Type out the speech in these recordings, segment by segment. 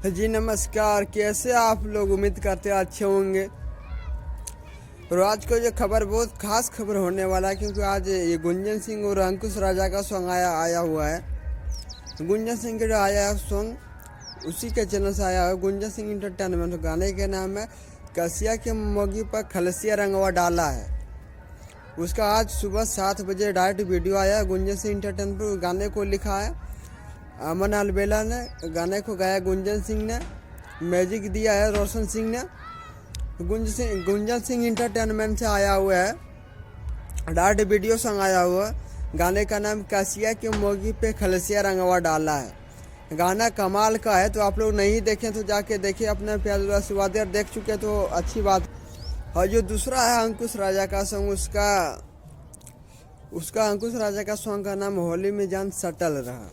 जी नमस्कार, कैसे आप लोग? उम्मीद करते हैं अच्छे होंगे। और आज को जो खबर बहुत खास खबर होने वाला है, क्योंकि आज ये गुंजन सिंह और अंकुश राजा का सॉन्ग आया हुआ है। गुंजन सिंह का जो आया है सॉन्ग उसी के चैनल से आया है, गुंजन सिंह इंटरटेनमेंट। गाने के नाम है कसिया के मोगी पर खलसिया रंगवा डाला है। उसका आज सुबह 7 बजे डायरेक्ट वीडियो आया है गुंजन सिंह इंटरटेनमेंट पर। गाने को लिखा है अमन अलबेला ने, गाने को गाया गुंजन सिंह ने, म्यूजिक दिया है रोशन सिंह ने। गुंजन सिंह इंटरटेनमेंट से आया हुआ है, डायरेक्ट वीडियो सॉन्ग आया हुआ है। गाने का नाम कसिया के मोगी पे खलसिया रंगवा डाला है। गाना कमाल का है, तो आप लोग नहीं देखें तो जाके देखिए अपने प्यार आशीर्वाद। देख चुके तो अच्छी बात। और जो दूसरा है अंकुश राजा का सॉन्ग, उसका अंकुश राजा का सॉन्ग का नाम होली में जान सटल रहा।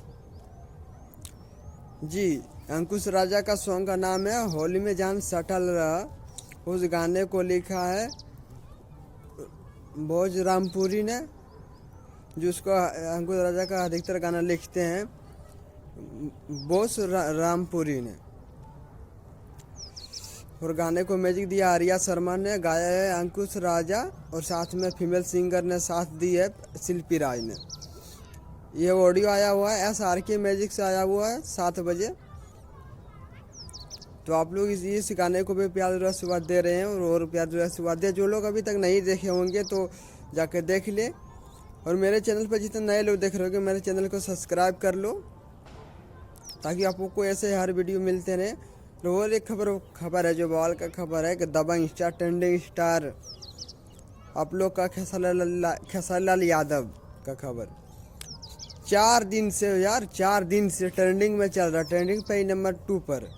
जी, अंकुश राजा का सॉन्ग का नाम है होली में जान सटल रहा। उस गाने को लिखा है भोज रामपुरी ने, जो उसको अंकुश राजा का अधिकतर गाना लिखते हैं बोस रामपुरी ने। और गाने को म्यूजिक दिया आर्या शर्मा ने, गाया है अंकुश राजा और साथ में फीमेल सिंगर ने साथ दी है शिल्पी राज ने। ये ऑडियो आया हुआ है SRK म्यूजिक से आया हुआ है 7 बजे। तो आप लोग इस गाने को भी प्यार आशीर्वाद दे रहे हैं और प्यार आशीर्वाद दे। जो लोग अभी तक नहीं देखे होंगे तो जाके देख ले। और मेरे चैनल पर जितने नए लोग देख रहे होंगे, मेरे चैनल को सब्सक्राइब कर लो, ताकि आपको ऐसे हर वीडियो मिलते रहे। और एक खबर है जो बवाल का खबर है कि दबंग स्टार ट्रेंडिंग स्टार आप लोग का खेसारी लाल यादव का खबर 4 दिन से ट्रेंडिंग में चल रहा है। ट्रेंडिंग पे नंबर 2 पर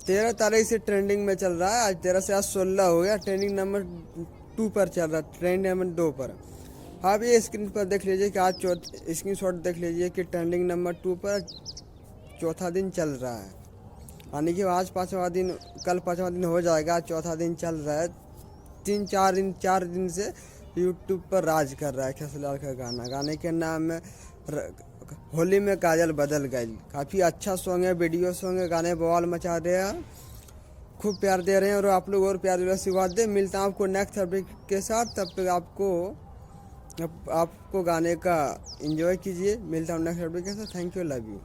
13 तारीख से ट्रेंडिंग में चल रहा है। आज 13 से आज 16 हो गया। ट्रेंडिंग नंबर 2 पर चल रहा है, ट्रेंड नंबर 2 पर। आप ये स्क्रीन पर देख लीजिए कि आज स्क्रीनशॉट देख लीजिए कि ट्रेंडिंग नंबर 2 पर चौथा दिन चल रहा है। यानी कि आज 5वां दिन, कल 5वां दिन हो जाएगा, आज चौथा दिन चल रहा है। 4 दिन से यूट्यूब पर राज कर रहा है खेसारी लाल का गाना। गाने के नाम है होली में काजल बदल गई। काफ़ी अच्छा सॉन्ग है, वीडियो सॉन्ग है। गाने बवाल मचा रहे हैं, खूब प्यार दे रहे हैं। और आप लोग और प्यार आशीर्वाद दे। मिलता हूँ आपको नेक्स्ट अपडेट के साथ। तब तक आपको गाने का एंजॉय कीजिए। मिलता हूँ नेक्स्ट अपडेट के साथ। Thank you, love you.